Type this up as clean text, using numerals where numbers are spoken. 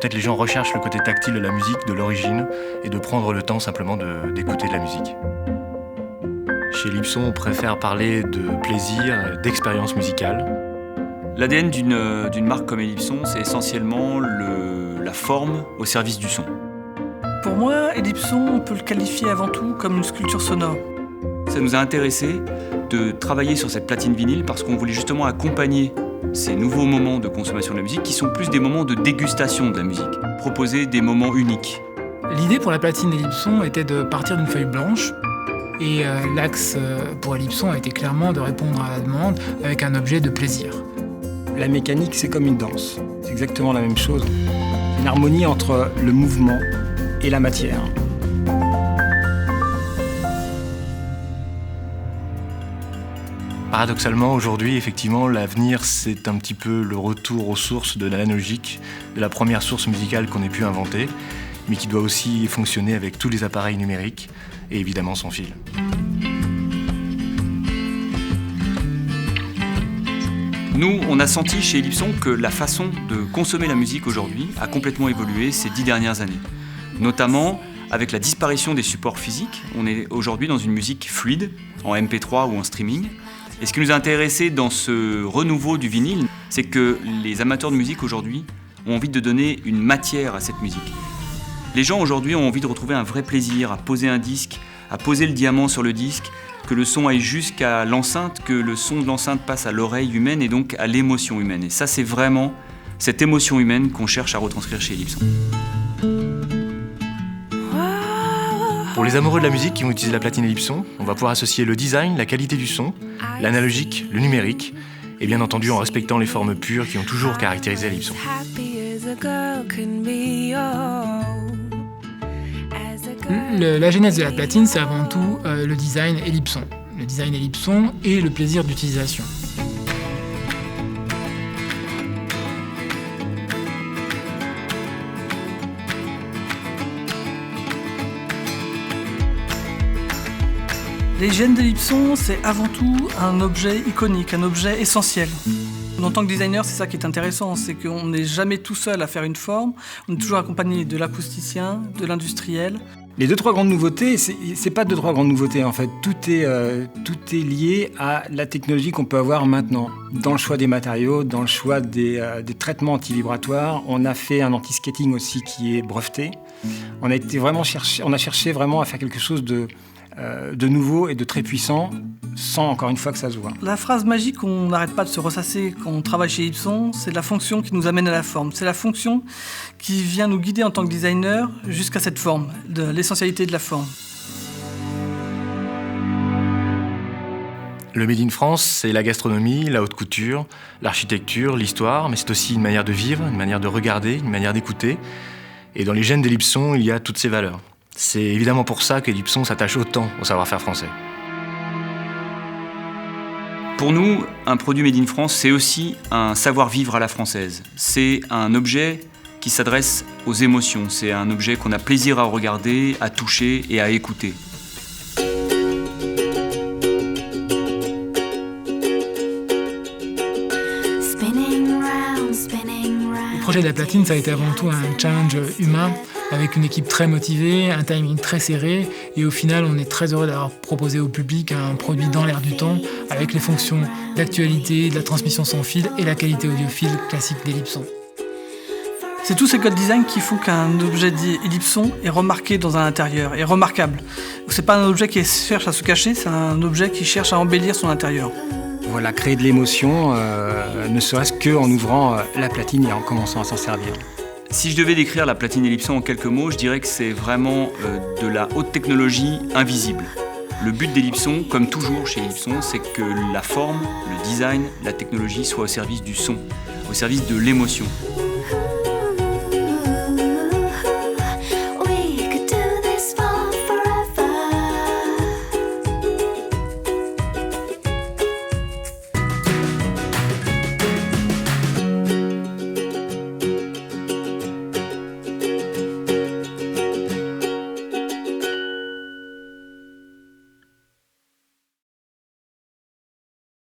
peut-être les gens recherchent le côté tactile de la musique, de l'origine, et de prendre le temps simplement d'écouter de la musique. Chez Ellipson, on préfère parler de plaisir, d'expérience musicale. L'ADN d'une marque comme Ellipson, c'est essentiellement la forme au service du son. Pour moi, Ellipson, on peut le qualifier avant tout comme une sculpture sonore. Ça nous a intéressé de travailler sur cette platine vinyle parce qu'on voulait justement accompagner ces nouveaux moments de consommation de la musique qui sont plus des moments de dégustation de la musique, proposer des moments uniques. L'idée pour la platine Ellipson était de partir d'une feuille blanche et l'axe pour Ellipson a été clairement de répondre à la demande avec un objet de plaisir. La mécanique, c'est comme une danse. C'est exactement la même chose. Une harmonie entre le mouvement et la matière. Paradoxalement, aujourd'hui, effectivement, l'avenir, c'est un petit peu le retour aux sources de l'analogique, de la première source musicale qu'on ait pu inventer, mais qui doit aussi fonctionner avec tous les appareils numériques et évidemment sans fil. Nous, on a senti chez Ellipson que la façon de consommer la musique aujourd'hui a complètement évolué ces 10 dernières années. Notamment avec la disparition des supports physiques. On est aujourd'hui dans une musique fluide, en MP3 ou en streaming. Et ce qui nous a intéressé dans ce renouveau du vinyle, c'est que les amateurs de musique aujourd'hui ont envie de donner une matière à cette musique. Les gens aujourd'hui ont envie de retrouver un vrai plaisir à poser un disque, à poser le diamant sur le disque, que le son aille jusqu'à l'enceinte, que le son de l'enceinte passe à l'oreille humaine et donc à l'émotion humaine. Et ça, c'est vraiment cette émotion humaine qu'on cherche à retranscrire chez Ellipson. Pour les amoureux de la musique qui vont utiliser la platine Ellipson, on va pouvoir associer le design, la qualité du son, l'analogique, le numérique, et bien entendu en respectant les formes pures qui ont toujours caractérisé Ellipson. La genèse de la platine, c'est avant tout le design Ellipson. Le design Ellipson et le plaisir d'utilisation. Les gènes d'Ellipson, c'est avant tout un objet iconique, un objet essentiel. En tant que designer, c'est ça qui est intéressant, c'est qu'on n'est jamais tout seul à faire une forme, on est toujours accompagné de l'acousticien, de l'industriel. Les 2-3 grandes nouveautés, c'est pas 2-3 grandes nouveautés en fait. Tout est lié à la technologie qu'on peut avoir maintenant. Dans le choix des matériaux, dans le choix des traitements anti-vibratoires, on a fait un anti-skating aussi qui est breveté. On a cherché vraiment à faire quelque chose de nouveau et de très puissant, sans encore une fois que ça se voit. La phrase magique qu'on n'arrête pas de se ressasser quand on travaille chez Ellipson, c'est la fonction qui nous amène à la forme. C'est la fonction qui vient nous guider en tant que designer jusqu'à cette forme, de l'essentialité de la forme. Le Made in France, c'est la gastronomie, la haute couture, l'architecture, l'histoire, mais c'est aussi une manière de vivre, une manière de regarder, une manière d'écouter. Et dans les gènes d'Ellipson, il y a toutes ces valeurs. C'est évidemment pour ça qu'Ellipson s'attache autant au savoir-faire français. Pour nous, un produit Made in France, c'est aussi un savoir-vivre à la française. C'est un objet qui s'adresse aux émotions. C'est un objet qu'on a plaisir à regarder, à toucher et à écouter. Le projet de la platine, ça a été avant tout un challenge humain, avec une équipe très motivée, un timing très serré, et au final, on est très heureux d'avoir proposé au public un produit dans l'air du temps, avec les fonctions d'actualité, de la transmission sans fil et la qualité audiophile classique d'Ellipson. C'est tous ces codes design qui font qu'un objet dit Ellipson est remarqué dans un intérieur, est remarquable. C'est pas un objet qui cherche à se cacher, c'est un objet qui cherche à embellir son intérieur. Voilà, créer de l'émotion, ne serait-ce qu'en ouvrant la platine et en commençant à s'en servir. Si je devais décrire la platine Ellipson en quelques mots, je dirais que c'est vraiment de la haute technologie invisible. Le but d'Ellipson, comme toujours chez Ellipson, c'est que la forme, le design, la technologie soient au service du son, au service de l'émotion.